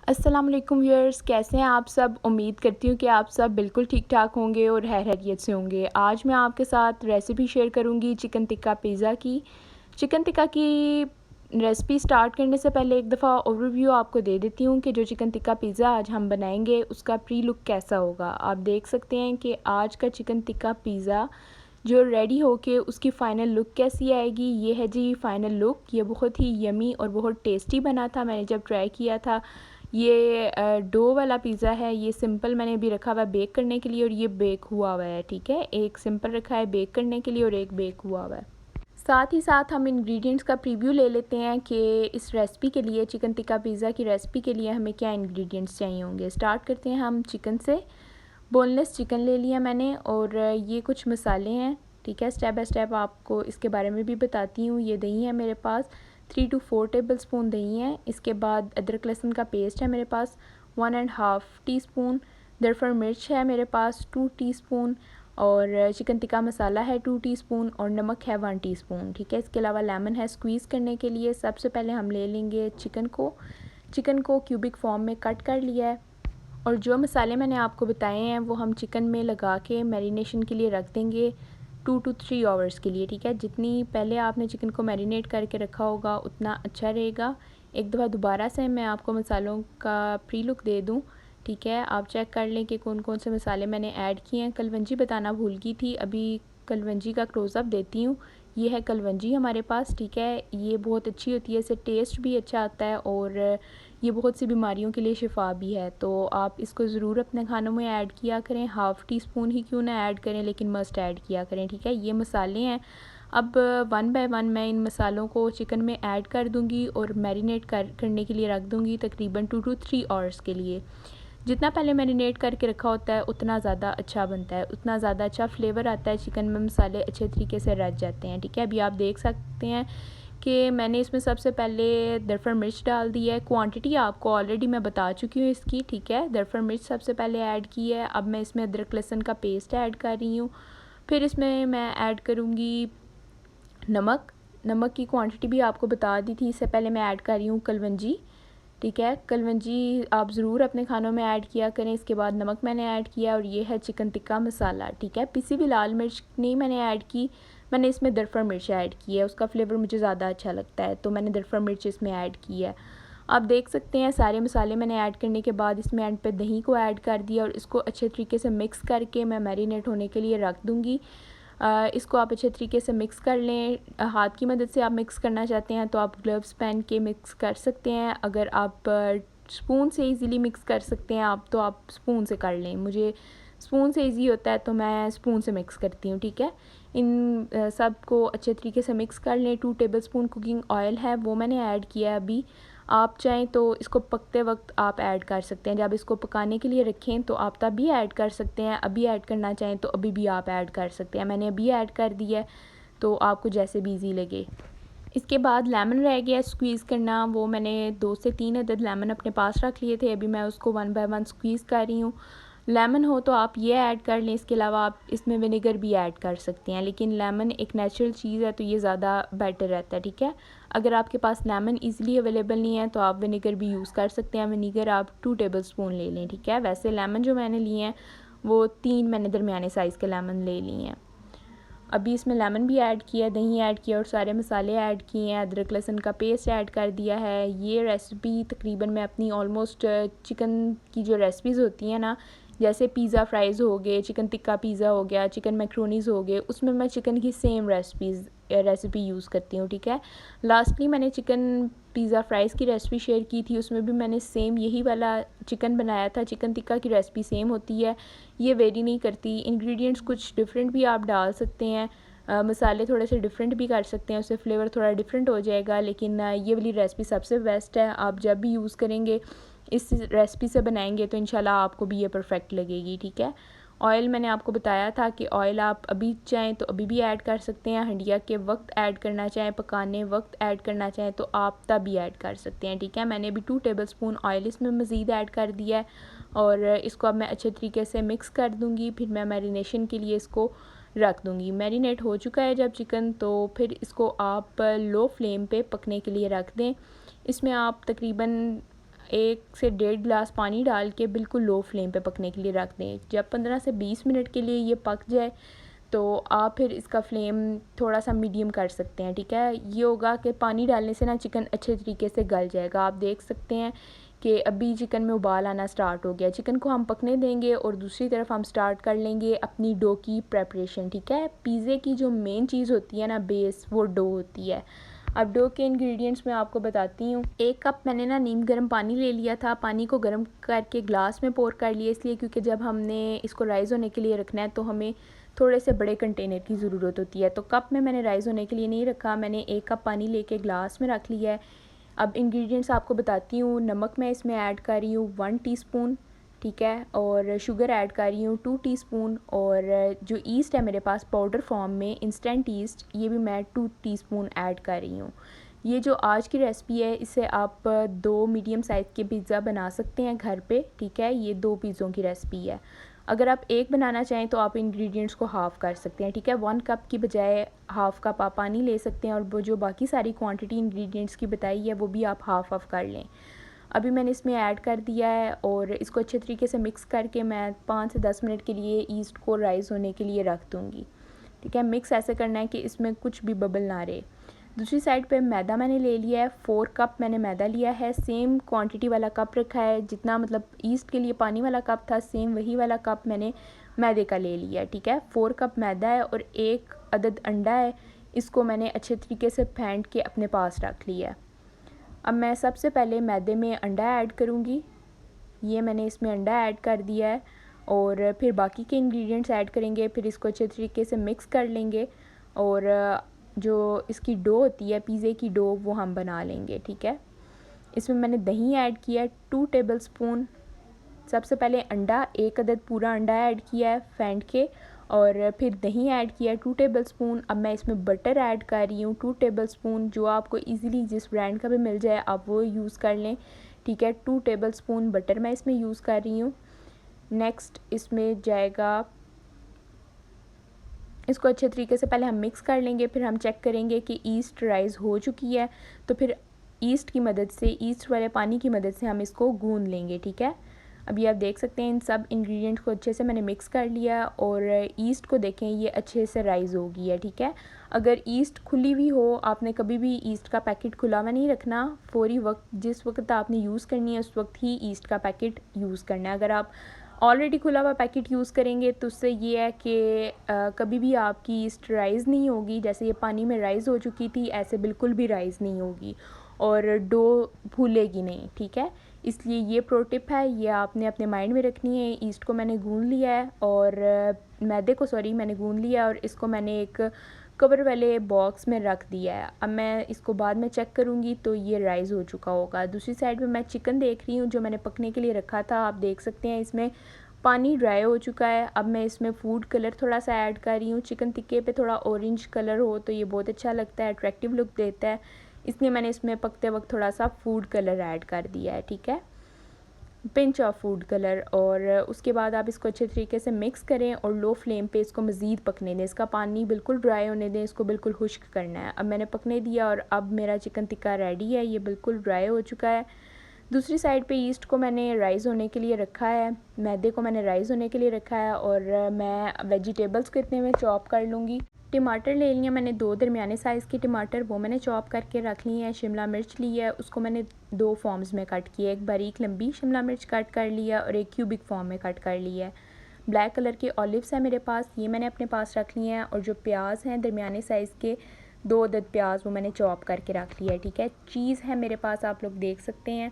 अस्सलाम वालेकुम व्यूअर्स, कैसे हैं आप सब। उम्मीद करती हूँ कि आप सब बिल्कुल ठीक ठाक होंगे और खैरियत से होंगे। आज मैं आपके साथ रेसिपी शेयर करूँगी चिकन टिक्का पिज़्ज़ा की। चिकन टिक्का की रेसिपी स्टार्ट करने से पहले एक दफ़ा ओवरव्यू आपको दे देती हूँ कि जो चिकन टिक्का पिज़्ज़ा आज हम बनाएंगे उसका प्री लुक कैसा होगा। आप देख सकते हैं कि आज का चिकन टिक्का पिज़्ज़ा जो रेडी होके उसकी फ़ाइनल लुक कैसी आएगी। ये है जी फ़ाइनल लुक। ये बहुत ही यमी और बहुत टेस्टी बना था। मैंने जब ट्राई किया था, ये डो वाला पिज़्ज़ा है। ये सिंपल मैंने अभी रखा हुआ है बेक करने के लिए और ये बेक हुआ हुआ है। ठीक है, एक सिंपल रखा है बेक करने के लिए और एक बेक हुआ हुआ है। साथ ही साथ हम इंग्रेडिएंट्स का प्रीव्यू ले लेते हैं कि इस रेसिपी के लिए, चिकन टिक्का पिज़्ज़ा की रेसिपी के लिए हमें क्या इंग्रेडिएंट्स चाहिए होंगे। स्टार्ट करते हैं हम चिकन से। बोनलेस चिकन ले लिया मैंने और ये कुछ मसाले हैं। ठीक है, स्टेप बाय स्टेप आपको इसके बारे में भी बताती हूँ। ये दही है मेरे पास 3 to 4 टेबलस्पून दही है। इसके बाद अदरक लहसुन का पेस्ट है मेरे पास 1.5 टीस्पून। दरफर मिर्च है मेरे पास 2 टीस्पून और चिकन टिक्का मसाला है 2 टीस्पून और नमक है 1 टीस्पून। ठीक है, इसके अलावा लेमन है स्क्वीज़ करने के लिए। सबसे पहले हम ले लेंगे चिकन को क्यूबिक फॉर्म में कट कर लिया है और जो मसाले मैंने आपको बताए हैं वो हम चिकन में लगा के मैरिनेशन के लिए रख देंगे 2 to 3 आवर्स के लिए। ठीक है, जितनी पहले आपने चिकन को मैरिनेट करके रखा होगा उतना अच्छा रहेगा। एक दफ़ा दोबारा से मैं आपको मसालों का प्री लुक दे दूं। ठीक है, आप चेक कर लें कि कौन कौन से मसाले मैंने ऐड किए हैं। कलवंजी बताना भूल गई थी, अभी कलवंजी का क्लोज़अप देती हूँ। ये है कलवंजी हमारे पास। ठीक है, ये बहुत अच्छी होती है, इससे टेस्ट भी अच्छा आता है और ये बहुत सी बीमारियों के लिए शिफा भी है। तो आप इसको ज़रूर अपने खानों में ऐड किया करें। हाफ़ टी स्पून ही क्यों ना ऐड करें, लेकिन मस्ट ऐड किया करें। ठीक है, ये मसाले हैं। अब वन बाय वन मैं इन मसालों को चिकन में ऐड कर दूंगी और मैरिनेट करने के लिए रख दूंगी तकरीबन 2 to 3 आवर्स के लिए। जितना पहले मैरिनेट करके रखा होता है उतना ज़्यादा अच्छा बनता है, उतना ज़्यादा अच्छा फ्लेवर आता है चिकन में, मसाले अच्छे तरीके से रच जाते हैं। ठीक है, अभी आप देख सकते हैं कि मैंने इसमें सबसे पहले दरफर मिर्च डाल दी है। क्वांटिटी आपको ऑलरेडी मैं बता चुकी हूँ इसकी। ठीक है, दरफर मिर्च सबसे पहले ऐड की है। अब मैं इसमें अदरक लहसुन का पेस्ट ऐड कर रही हूँ। फिर इसमें मैं ऐड करूँगी नमक की क्वांटिटी भी आपको बता दी थी। इससे पहले मैं ऐड कर रही हूँ कलवंजी। ठीक है, कलवंजी आप ज़रूर अपने खानों में ऐड किया करें। इसके बाद नमक मैंने ऐड किया और ये है चिकन टिक्का मसाला। ठीक है, पिसी हुई लाल मिर्च नहीं मैंने ऐड की, मैंने इसमें दरफर मिर्च ऐड की है। उसका फ्लेवर मुझे ज़्यादा अच्छा लगता है तो मैंने दरफर मिर्च इसमें ऐड की है। आप देख सकते हैं सारे मसाले मैंने ऐड करने के बाद इसमें एंड पे दही को ऐड कर दिया और इसको अच्छे तरीके से मिक्स करके मैं मैरिनेट होने के लिए रख दूँगी। इसको आप अच्छे तरीके से मिक्स कर लें। हाथ की मदद से आप मिक्स करना चाहते हैं तो आप ग्लव्स पहन के मिक्स कर सकते हैं। अगर आप स्पून से इजीली मिक्स कर सकते हैं आप, तो आप स्पून से कर लें। मुझे स्पून से इजी होता है तो मैं स्पून से मिक्स करती हूँ। ठीक है, इन सब को अच्छे तरीके से मिक्स कर लें। 2 टेबलस्पून कुकिंग ऑयल है वो मैंने ऐड किया है अभी। आप चाहें तो इसको पकते वक्त आप ऐड कर सकते हैं। जब इसको पकाने के लिए रखें तो आप तब भी ऐड कर सकते हैं, अभी ऐड करना चाहें तो अभी भी आप ऐड कर सकते हैं। मैंने अभी ऐड कर दिया है तो आपको जैसे भी ईजी लगे। इसके बाद लेमन रह गया स्क्वीज़ करना, वो मैंने 2 से 3 अदद लेमन अपने पास रख लिए थे। अभी मैं उसको 1 बाय 1 स्क्वीज़ कर रही हूँ। लेमन हो तो आप ये ऐड कर लें। इसके अलावा आप इसमें विनेगर भी ऐड कर सकते हैं, लेकिन लेमन एक नेचुरल चीज़ है तो ये ज़्यादा बेटर रहता है। ठीक है, अगर आपके पास लेमन ईज़िली अवेलेबल नहीं है तो आप विनेगर भी यूज़ कर सकते हैं। विनेगर आप 2 टेबलस्पून ले लें। ठीक है, वैसे लेमन जो मैंने लिए हैं वो 3 मैंने दरमियाने साइज़ के लेमन ले लिए हैं। अभी इसमें लेमन भी ऐड किया, दही ऐड किया और सारे मसाले ऐड किए हैं। अदरक लहसुन का पेस्ट ऐड कर दिया है। ये रेसिपी तकरीबन मैं अपनी ऑलमोस्ट चिकन की जो रेसिपीज़ होती हैं ना, जैसे पिज़्ज़ा फ्राइज़ हो गए, चिकन टिक्का पिज़्ज़ा हो गया, चिकन मैक्रोनीज़ हो गए, उसमें मैं चिकन की सेम रेसिपी यूज़ करती हूँ। ठीक है, लास्टली मैंने चिकन पिज़्ज़ा फ्राइज़ की रेसिपी शेयर की थी, उसमें भी मैंने सेम यही वाला चिकन बनाया था। चिकन टिक्का की रेसिपी सेम होती है, ये वेरी नहीं करती। इंग्रेडिएंट्स कुछ डिफरेंट भी आप डाल सकते हैं, मसाले थोड़े से डिफरेंट भी कर सकते हैं, उससे फ्लेवर थोड़ा डिफरेंट हो जाएगा। लेकिन ये वाली रेसिपी सबसे बेस्ट है। आप जब भी यूज़ करेंगे इस रेसिपी से बनाएंगे तो इंशाल्लाह आपको भी ये परफेक्ट लगेगी। ठीक है, ऑयल मैंने आपको बताया था कि ऑयल आप अभी चाहें तो अभी भी ऐड कर सकते हैं, हंडिया के वक्त ऐड करना चाहें, पकाने वक्त ऐड करना चाहें तो आप तब भी ऐड कर सकते हैं। ठीक है, मैंने अभी 2 टेबलस्पून ऑयल इसमें मज़ीद ऐड कर दिया है और इसको अब मैं अच्छे तरीके से मिक्स कर दूँगी। फिर मैं मैरिनेशन के लिए इसको रख दूँगी। मैरिनेट हो चुका है जब चिकन, तो फिर इसको आप लो फ्लेम पे पकने के लिए रख दें। इसमें आप तकरीबन 1 से 1.5 गिलास पानी डाल के बिल्कुल लो फ्लेम पे पकने के लिए रख दें। जब 15 से 20 मिनट के लिए ये पक जाए तो आप फिर इसका फ्लेम थोड़ा सा मीडियम कर सकते हैं, ठीक है। ये होगा कि पानी डालने से ना चिकन अच्छे तरीके से गल जाएगा। आप देख सकते हैं कि अभी चिकन में उबाल आना स्टार्ट हो गया। चिकन को हम पकने देंगे और दूसरी तरफ हम स्टार्ट कर लेंगे अपनी डो की प्रेपरेशन, ठीक है। पिज़्ज़े की जो मेन चीज़ होती है ना बेस, वो डो होती है। अब डो के इंग्रेडिएंट्स मैं आपको बताती हूँ। 1 कप मैंने ना नीम गर्म पानी ले लिया था। पानी को गर्म करके ग्लास में पोर कर लिया, इसलिए क्योंकि जब हमने इसको राइज़ होने के लिए रखना है तो हमें थोड़े से बड़े कंटेनर की ज़रूरत होती है। तो कप में मैंने राइज़ होने के लिए नहीं रखा, मैंने 1 कप पानी लेके ग्लास में रख लिया है। अब इंग्रेडिएंट्स आपको बताती हूँ। नमक मैं इसमें ऐड कर रही हूँ 1 टीस्पून, ठीक है। और शुगर ऐड कर रही हूँ 2 टीस्पून। और जो ईस्ट है मेरे पास पाउडर फॉर्म में, इंस्टेंट ईस्ट, ये भी मैं 2 टीस्पून ऐड कर रही हूँ। ये जो आज की रेसिपी है इससे आप 2 मीडियम साइज़ के पिज़्ज़ा बना सकते हैं घर पे, ठीक है। ये 2 पिज़्ज़ों की रेसिपी है। अगर आप एक बनाना चाहें तो आप इंग्रेडिएंट्स को हाफ़ कर सकते हैं, ठीक है। 1 कप की बजाय हाफ़ कप आप पानी ले सकते हैं और वो जो बाकी सारी क्वांटिटी इंग्रेडिएंट्स की बताई है वो भी आप हाफ़ कर लें। अभी मैंने इसमें ऐड कर दिया है और इसको अच्छे तरीके से मिक्स करके मैं 5 से 10 मिनट के लिए ईस्ट को राइज़ होने के लिए रख दूँगी, ठीक है। मिक्स ऐसे करना है कि इसमें कुछ भी बबल ना रहे। दूसरी साइड पे मैदा मैंने ले लिया है, 4 कप मैंने मैदा लिया है। सेम क्वांटिटी वाला कप रखा है, जितना मतलब ईस्ट के लिए पानी वाला कप था सेम वही वाला कप मैंने मैदे का ले लिया है, ठीक है। 4 कप मैदा है और 1 अदद अंडा है। इसको मैंने अच्छे तरीके से फेंट के अपने पास रख लिया है। अब मैं सबसे पहले मैदे में अंडा ऐड करूँगी। ये मैंने इसमें अंडा ऐड कर दिया है और फिर बाकी के इंग्रेडिएंट्स ऐड करेंगे। फिर इसको अच्छे तरीके से मिक्स कर लेंगे और जो इसकी डो होती है पिज़्ज़े की डो वो हम बना लेंगे, ठीक है। इसमें मैंने दही ऐड किया है 2 टेबलस्पून। सबसे पहले अंडा, 1 अदद पूरा अंडा ऐड किया है फेंट के, और फिर दही ऐड किया है 2 टेबलस्पून। अब मैं इसमें बटर ऐड कर रही हूँ 2 टेबलस्पून। जो आपको इजीली जिस ब्रांड का भी मिल जाए आप वो यूज़ कर लें, ठीक है। 2 टेबलस्पून बटर मैं इसमें यूज़ कर रही हूँ। नेक्स्ट इसमें जाएगा, इसको अच्छे तरीके से पहले हम मिक्स कर लेंगे, फिर हम चेक करेंगे कि ईस्ट राइज़ हो चुकी है तो फिर ईस्ट की मदद से, ईस्ट वाले पानी की मदद से हम इसको गूंद लेंगे, ठीक है। अभी आप देख सकते हैं इन सब इंग्रेडिएंट्स को अच्छे से मैंने मिक्स कर लिया और ईस्ट को देखें ये अच्छे से राइज़ हो गई है, ठीक है। अगर ईस्ट खुली हुई हो, आपने कभी भी ईस्ट का पैकेट खुला हुआ नहीं रखना। फौरी वक्त जिस वक्त आपने यूज़ करनी है उस वक्त ही ईस्ट का पैकेट यूज़ करना है। अगर आप ऑलरेडी खुला हुआ पैकेट यूज़ करेंगे तो उससे ये है कि कभी भी आपकी ईस्ट राइज़ नहीं होगी। जैसे ये पानी में राइज़ हो चुकी थी ऐसे बिल्कुल भी राइज़ नहीं होगी और डो फूलेगी नहीं, ठीक है। इसलिए ये प्रो टिप है, ये आपने अपने माइंड में रखनी है। ईस्ट को मैंने गूंद लिया है और मैदे को मैंने गूंद लिया है और इसको मैंने एक कवर वाले बॉक्स में रख दिया है। अब मैं इसको बाद में चेक करूँगी तो ये राइज़ हो चुका होगा। दूसरी साइड पे मैं चिकन देख रही हूँ जो मैंने पकने के लिए रखा था। आप देख सकते हैं इसमें पानी ड्राई हो चुका है। अब मैं इसमें फूड कलर थोड़ा सा ऐड कर रही हूँ। चिकन टिक्के पे थोड़ा ऑरेंज कलर हो तो ये बहुत अच्छा लगता है, अट्रैक्टिव लुक देता है, इसलिए मैंने इसमें पकते वक्त थोड़ा सा फूड कलर ऐड कर दिया है, ठीक है, पिंच ऑफ फूड कलर। और उसके बाद आप इसको अच्छे तरीके से मिक्स करें और लो फ्लेम पे इसको मज़ीद पकने दें। इसका पानी बिल्कुल ड्राई होने दें, इसको बिल्कुल खुश्क करना है। अब मैंने पकने दिया और अब मेरा चिकन टिक्का रेडी है, ये बिल्कुल ड्राई हो चुका है। दूसरी साइड पे ईस्ट को मैंने राइज़ होने के लिए रखा है, मैदे को मैंने राइज़ होने के लिए रखा है और मैं वेजिटेबल्स को इतने में चॉप कर लूँगी। टमाटर ले लिए मैंने 2 दरमियाने साइज़ के टमाटर, वो मैंने चॉप करके रख लिए हैं। शिमला मिर्च ली है, उसको मैंने 2 फॉर्म्स में कट किया, एक बारीक लंबी शिमला मिर्च कट कर लिया और एक क्यूबिक फॉर्म में कट कर लिया है। ब्लैक कलर के ऑलिव्स हैं मेरे पास, ये मैंने अपने पास रख लिए हैं। और जो प्याज हैं दरमियाने साइज़ के 2 अदद प्याज वो मैंने चॉप करके रख लिया है, ठीक है। चीज़ है मेरे पास, आप लोग देख सकते हैं।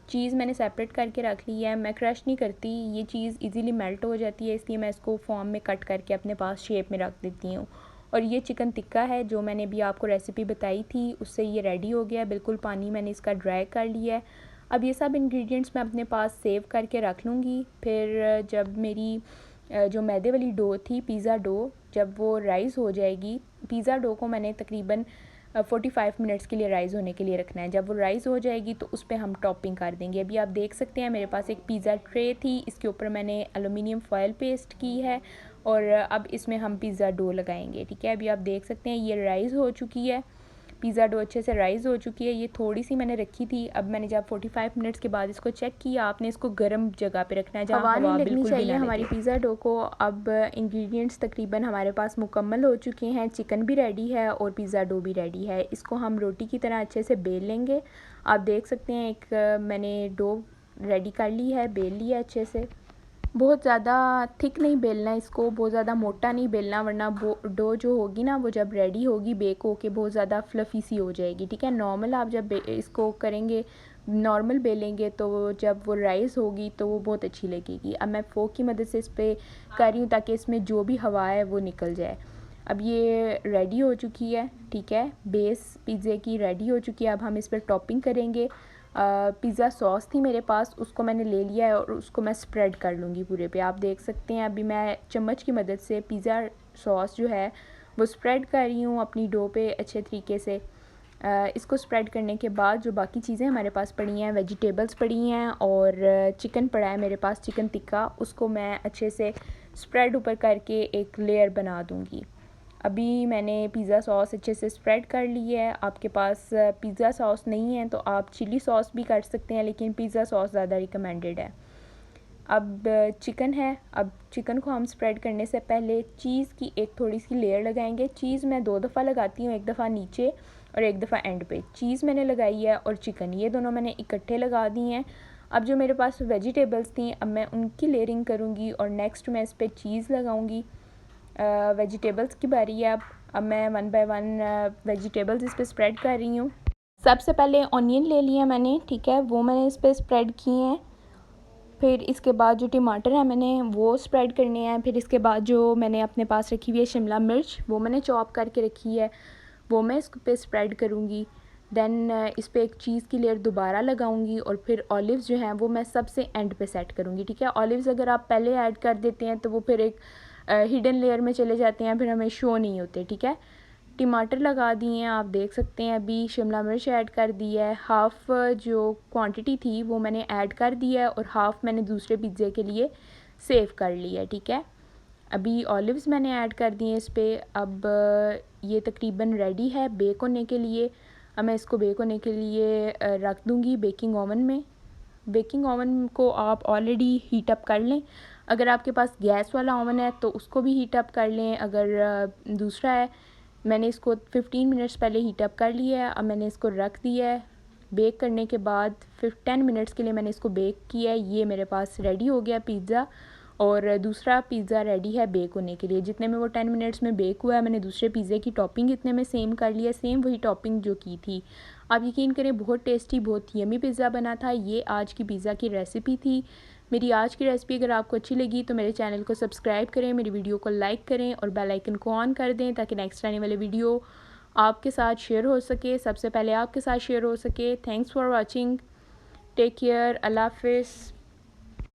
चीज़ मैंने सेपरेट करके रख ली है, मैं क्रश नहीं करती, ये चीज़ इजीली मेल्ट हो जाती है, इसलिए मैं इसको फॉर्म में कट करके अपने पास शेप में रख देती हूँ। और ये चिकन टिक्का है जो मैंने भी आपको रेसिपी बताई थी, उससे ये रेडी हो गया है बिल्कुल। पानी मैंने इसका ड्राई कर लिया है। अब ये सब इंग्रेडिएंट्स मैं अपने पास सेव करके रख लूँगी। फिर जब मेरी जो मैदे वाली डो थी, पिज़्ज़ा डो, जब वो राइज़ हो जाएगी, पिज़्ज़ा डो को मैंने तकरीबन 45 मिनट्स के लिए राइज़ होने के लिए रखना है। जब वो राइज़ हो जाएगी तो उस पर हम टॉपिंग कर देंगे। अभी आप देख सकते हैं मेरे पास एक पिज़्ज़ा ट्रे थी, इसके ऊपर मैंने एलुमिनियम फॉयल पेस्ट की है और अब इसमें हम पिज़्ज़ा डो लगाएंगे, ठीक है। अभी आप देख सकते हैं ये राइज़ हो चुकी है। पिज़्ज़ा डो अच्छे से राइज़ हो चुकी है। ये थोड़ी सी मैंने रखी थी। अब मैंने जब 45 मिनट्स के बाद इसको चेक किया, आपने इसको गर्म जगह पे रखना है जहाँ हवा नहीं लगनी चाहिए हमारी पिज़्ज़ा डो को। अब इंग्रेडिएंट्स तकरीबन हमारे पास मुकम्मल हो चुके हैं। चिकन भी रेडी है और पिज़्ज़ा डो भी रेडी है। इसको हम रोटी की तरह अच्छे से बेल लेंगे। आप देख सकते हैं एक मैंने डो रेडी कर ली है, बेल लिया अच्छे से। बहुत ज़्यादा थिक नहीं बेलना इसको, बहुत ज़्यादा मोटा नहीं बेलना, वरना डो जो होगी ना वो जब रेडी होगी बेक होके बहुत ज़्यादा फ्लफ़ी सी हो जाएगी, ठीक है। नॉर्मल आप जब इसको करेंगे, नॉर्मल बेलेंगे तो जब वो राइस होगी तो वो बहुत अच्छी लगेगी। अब मैं फोक की मदद से इस पर कर रही हूँ ताकि इसमें जो भी हवा है वो निकल जाए। अब ये रेडी हो चुकी है, ठीक है। बेस पिज़्ज़े की रेडी हो चुकी है। अब हम इस पर टॉपिंग करेंगे। पिज़्ज़ा सॉस थी मेरे पास, उसको मैंने ले लिया है और उसको मैं स्प्रेड कर लूँगी पूरे पे। आप देख सकते हैं अभी मैं चम्मच की मदद से पिज़्ज़ा सॉस जो है वो स्प्रेड कर रही हूँ अपनी डो पे अच्छे तरीके से। इसको स्प्रेड करने के बाद जो बाकी चीज़ें हमारे पास पड़ी हैं, वेजिटेबल्स पड़ी हैं और चिकन पड़ा है मेरे पास, चिकन टिक्का, उसको मैं अच्छे से स्प्रेड ऊपर करके एक लेयर बना दूँगी। अभी मैंने पिज़्ज़ा सॉस अच्छे से स्प्रेड कर ली है। आपके पास पिज़्ज़ा सॉस नहीं है तो आप चिली सॉस भी कर सकते हैं, लेकिन पिज़्ज़ा सॉस ज़्यादा रिकमेंडेड है। अब चिकन है। अब चिकन को हम स्प्रेड करने से पहले चीज़ की एक थोड़ी सी लेयर लगाएंगे। चीज़ मैं 2 दफ़ा लगाती हूँ, एक दफ़ा नीचे और एक दफ़ा एंड पे। चीज़ मैंने लगाई है और चिकन, ये दोनों मैंने इकट्ठे लगा दी हैं। अब जो मेरे पास वेजिटेबल्स थी, अब मैं उनकी लेयरिंग करूँगी और नेक्स्ट मैं इस पर चीज़ लगाऊँगी। वेजिटेबल्स की बारी है। अब मैं 1 बाय 1 वेजिटेबल्स इस पर स्प्रेड कर रही हूँ। सबसे पहले ऑनियन ले लिया मैंने, ठीक है, वो मैंने इस पर स्प्रेड किए हैं। फिर इसके बाद जो टमाटर है मैंने वो स्प्रेड करने हैं। फिर इसके बाद जो मैंने अपने पास रखी हुई है शिमला मिर्च, वो मैंने चॉप करके रखी है, वो मैं इस पे स्प्रेड करूँगी। देन इस पर एक चीज़ की लेयर दोबारा लगाऊंगी और फिर ऑलिव्स जो हैं वो मैं सबसे एंड पे सेट करूँगी, ठीक है। ऑलिव्स अगर आप पहले ऐड कर देते हैं तो वो फिर एक हिडन लेयर में चले जाते हैं, फिर हमें शो नहीं होते, ठीक है। टमाटर लगा दिए हैं, आप देख सकते हैं। अभी शिमला मिर्च ऐड कर दी है। हाफ़ जो क्वांटिटी थी वो मैंने ऐड कर दी है और हाफ़ मैंने दूसरे पिज़्ज़े के लिए सेव कर लिया है, ठीक है। अभी ऑलिव्स मैंने ऐड कर दिए इस पर। अब ये तकरीबन रेडी है बेक होने के लिए। अब मैं इसको बेक होने के लिए रख दूँगी बेकिंग ओवन में। बेकिंग ओवन को आप ऑलरेडी हीट अप कर लें। अगर आपके पास गैस वाला ओवन है तो उसको भी हीट अप कर लें। अगर दूसरा है, मैंने इसको 15 मिनट्स पहले हीट अप कर लिया है। अब मैंने इसको रख दिया है। बेक करने के बाद 10 मिनट्स के लिए मैंने इसको बेक किया है। ये मेरे पास रेडी हो गया पिज़्ज़ा और दूसरा पिज़्ज़ा रेडी है बेक होने के लिए। जितने में वो 10 मिनट्स में बेक हुआ है, मैंने दूसरे पिज़्ज़े की टॉपिंग इतने में सेम कर लिया, सेम वही टॉपिंग जो की थी। आप यकीन करें बहुत टेस्टी, बहुत यमी पिज़्ज़ा बना था। ये आज की पिज़्ज़ा की रेसिपी थी। मेरी आज की रेसिपी अगर आपको अच्छी लगी तो मेरे चैनल को सब्सक्राइब करें, मेरी वीडियो को लाइक करें और बेल आइकन को ऑन कर दें ताकि नेक्स्ट आने वाले वीडियो आपके साथ शेयर हो सके, सबसे पहले आपके साथ शेयर हो सके। Thanks for watching, take care, अल्लाह हाफिज़।